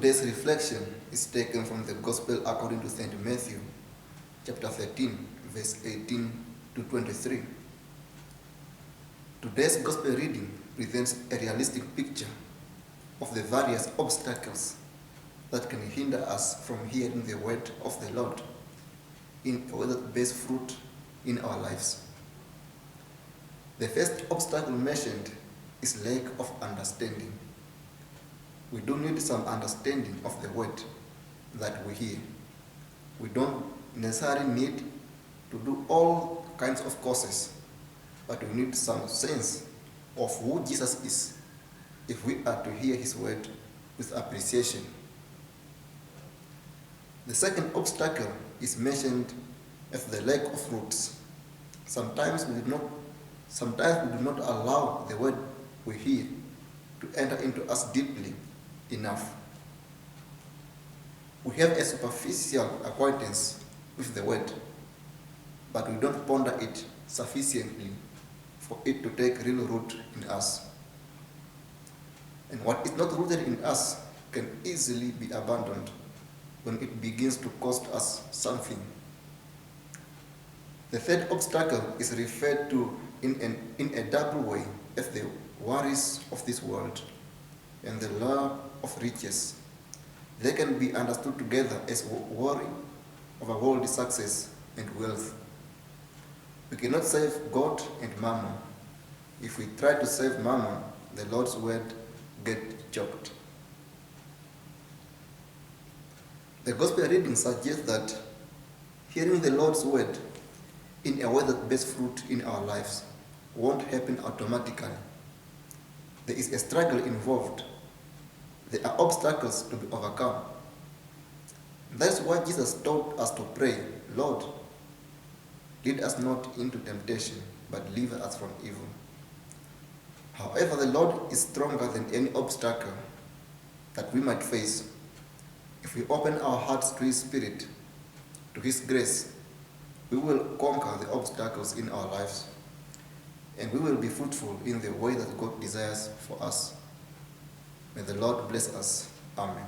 Today's reflection is taken from the Gospel according to St. Matthew, chapter 13, verse 18 to 23. Today's Gospel reading presents a realistic picture of the various obstacles that can hinder us from hearing the word of the Lord in a way that bears fruit in our lives. The first obstacle mentioned is lack of understanding. We do need some understanding of the word that we hear. We don't necessarily need to do all kinds of courses, but we need some sense of who Jesus is if we are to hear his word with appreciation. The second obstacle is mentioned as the lack of roots. Sometimes we do not allow the word we hear to enter into us deeply enough. We have a superficial acquaintance with the word, but we don't ponder it sufficiently for it to take real root in us. And what is not rooted in us can easily be abandoned when it begins to cost us something. The third obstacle is referred to in a double way as the worries of this world and the love of riches. They can be understood together as worry over worldly success and wealth. We cannot save God and mammon. If we try to save mammon, the Lord's word gets choked. The Gospel reading suggests that hearing the Lord's word in a way that bears fruit in our lives won't happen automatically. There is a struggle involved. There are obstacles to be overcome. That's why Jesus taught us to pray, Lord, lead us not into temptation, but deliver us from evil. However, the Lord is stronger than any obstacle that we might face. If we open our hearts to his Spirit, to his grace, we will conquer the obstacles in our lives, and we will be fruitful in the way that God desires for us. May the Lord bless us. Amen.